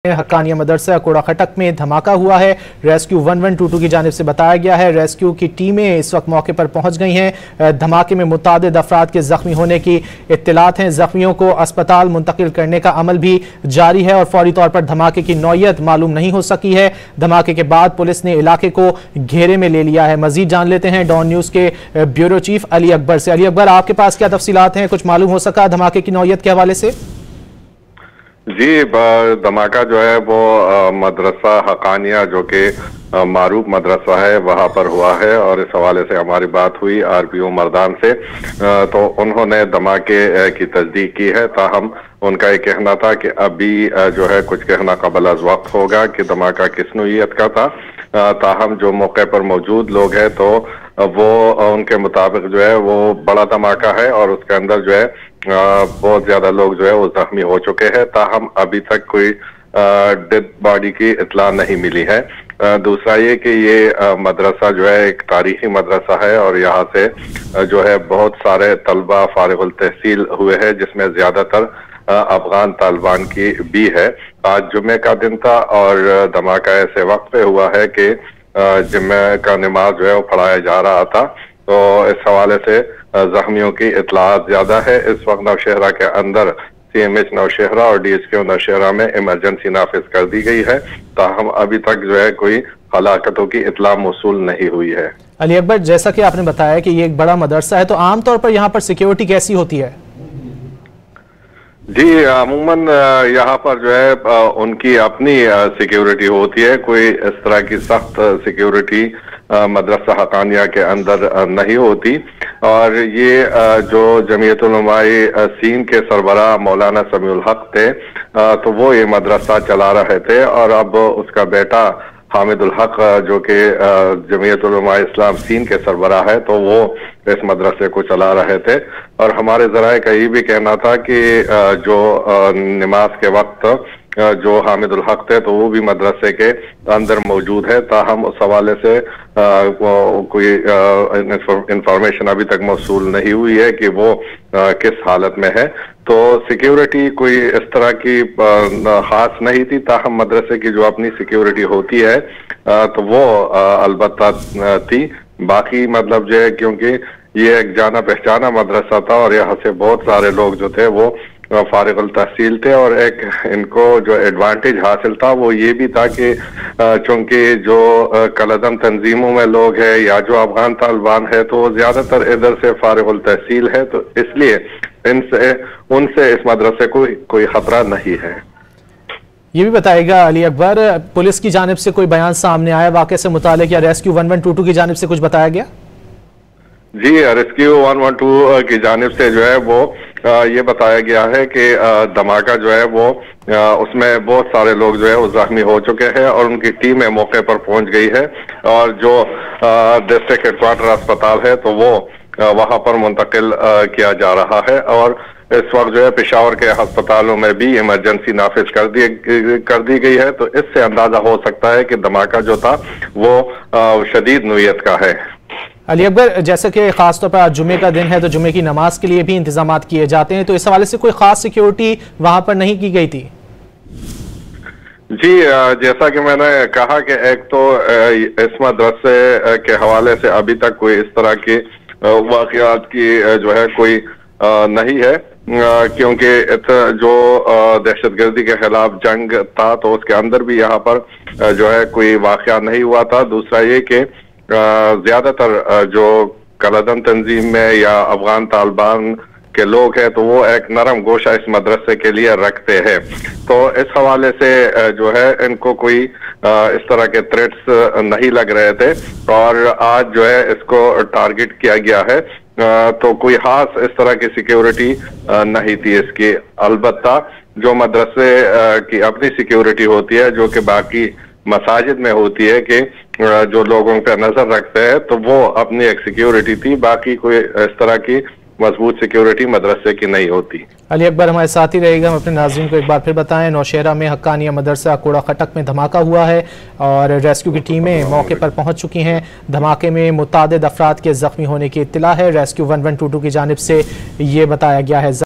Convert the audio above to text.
हक्कानिया मदरसा कोड़ा खटक में धमाका हुआ है। रेस्क्यू 1122 की जानिब से बताया गया है। रेस्क्यू की टीमें इस वक्त मौके पर पहुंच गई हैं। धमाके में मुतादिद अफराद के जख्मी होने की इत्तलात हैं। जख्मियों को अस्पताल मुंतकिल करने का अमल भी जारी है और फौरी तौर पर धमाके की नौयत मालूम नहीं हो सकी है। धमाके के बाद पुलिस ने इलाके को घेरे में ले लिया है। मजीद जान लेते हैं डॉन न्यूज़ के ब्यूरो चीफ अली अकबर से। अली अकबर, आपके पास क्या तफसीलात हैं? कुछ मालूम हो सका धमाके की नौयत के हवाले से? जी, धमाका जो है वो मदरसा हक्कानिया जो कि मारूफ मदरसा है वहाँ पर हुआ है और इस हवाले से हमारी बात हुई आरपीओ मर्दान से, तो उन्होंने धमाके की तस्दीक की है। ताहम उनका ये कहना था कि अभी जो है कुछ कहना कबल अज वक्त होगा कि धमाका किस नौइयत का था। ताहम जो मौके पर मौजूद लोग हैं तो वो उनके मुताबिक जो है वो बड़ा धमाका है और उसके अंदर जो है बहुत ज्यादा लोग जो है वो जख्मी हो चुके हैं। ताहम अभी तक कोई डेड बॉडी की इत्तला नहीं मिली है। दूसरा ये कि ये मदरसा जो है एक तारीखी मदरसा है और यहाँ से जो है बहुत सारे तलबा फारिगुल तहसील हुए हैं, जिसमें ज्यादातर अफगान तालिबान की भी है। आज जुम्मे का दिन था और धमाका ऐसे वक्त पे हुआ है कि जुम्मे का नमाज जो है वो पढ़ाया जा रहा था, तो इस हवाले से जख्मियों की इत्तलात ज्यादा है। इस वक्त नौशहरा के अंदर CMH नौशहरा और DHQ नौशहरा में इमरजेंसी नाफिज कर दी गई है। ताहम अभी तक जो है कोई हलाकतों की इत्तला मौसूल नहीं हुई है। अली अकबर, जैसा कि आपने बताया कि ये एक बड़ा मदरसा है, तो आमतौर पर यहाँ पर सिक्योरिटी कैसी होती है? जी, अमूमन यहाँ पर जो है उनकी अपनी सिक्योरिटी होती है। कोई इस तरह की सख्त सिक्योरिटी मदरसा हक्कानिया के अंदर नहीं होती। और ये जो जमीयतुल उलमाए सीन के सरबराह मौलाना समीउल हक थे, तो वो ये मदरसा चला रहे थे और अब उसका बेटा हामिदुल हक जो कि जमीयतुल उलमाए इस्लाम सीन के सरबराह है, तो वो इस मदरसे को चला रहे थे। और हमारे जराए का ये भी कहना था कि जो नमाज के वक्त जो हामिदुल हक थे तो वो भी मदरसे के अंदर मौजूद है। ताहम उस हवाले से कोई इंफॉर्मेशन अभी तक मौसूल नहीं हुई है कि वो किस हालत में है। तो सिक्योरिटी कोई इस तरह की खास नहीं थी। ताहम मदरसे की जो अपनी सिक्योरिटी होती है तो वो अलबत्ता थी। बाकी मतलब जो है, क्योंकि ये एक जाना पहचाना मदरसा था और यहाँ से बहुत सारे लोग जो थे वो फारिगुल तहसील थे, और एक इनको जो एडवांटेज हासिल था वो ये भी था कि चूंकि जो कलदम तंजीमों में लोग हैं या जो अफगान तालिबान है तो ज्यादातर इधर से फारिगुल तहसील है, तो इसलिए उनसे इस मदरसे को कोई खतरा नहीं है। ये भी बताएगा अली अकबर, पुलिस की जानिब से कोई बयान सामने आया वाक़े से मुतालिक, या रेस्क्यू 1122 की जानिब से कुछ बताया गया? जी, रेस्क्यू 112 की जानिब से जो है वो ये बताया गया है कि धमाका जो है वो उसमें बहुत सारे लोग जो है वो जख्मी हो चुके हैं और उनकी टीमें मौके पर पहुंच गई है और जो डिस्ट्रिक्ट हेडक्वार्टर अस्पताल है तो वो वहां पर मुंतकिल किया जा रहा है। और इस वक्त जो है पेशावर के अस्पतालों में भी इमरजेंसी नाफिज कर दी गई है। तो इससे अंदाजा हो सकता है कि धमाका जो था वो शदीद नौइयत का है। अली अकबर, जैसे कि खास तौर पर आज जुम्मे का दिन है तो जुम्मे की नमाज के लिए भी इंतजामात किए जाते हैं, तो इस हवाले से कोई खास सिक्योरिटी वहां पर नहीं की गई थी? जी, जैसा कि मैंने कहा कि एक तो इस मदरसे के हवाले से अभी तक कोई इस तरह की वाक़यात की जो है कोई नहीं है, क्योंकि जो दहशतगर्दी के खिलाफ जंग था तो उसके अंदर भी यहाँ पर जो है कोई वाक़या नहीं हुआ था। दूसरा ये कि ज्यादातर जो कलदम तंजीम में या अफगान तालिबान के लोग हैं तो वो एक नरम गोशा इस मदरसे के लिए रखते हैं। तो इस हवाले से जो है इनको कोई इस तरह के थ्रेट्स नहीं लग रहे थे और आज जो है इसको टारगेट किया गया है। तो कोई खास इस तरह की सिक्योरिटी नहीं थी इसकी। अलबत्ता जो मदरसे की अपनी सिक्योरिटी होती है जो कि बाकी मसाजिद में होती है कि जो लोगों पे नजर रखते हैं, तो वो अपनी एक सिक्योरिटी थी। बाकी कोई इस तरह की मजबूत सिक्योरिटी मदरसे की नहीं होती। अली अकबर हमारे साथ ही रहेगा। हम अपने नाज़रीन को एक बार फिर बताएं, नौशहरा में हक्कानिया मदरसा कोड़ा खटक में धमाका हुआ है और रेस्क्यू की टीमें मौके पर पहुंच चुकी हैं। धमाके में मुतादिद अफराद के जख्मी होने की इत्तला है। रेस्क्यू 1122 की जानिब से ये बताया गया है।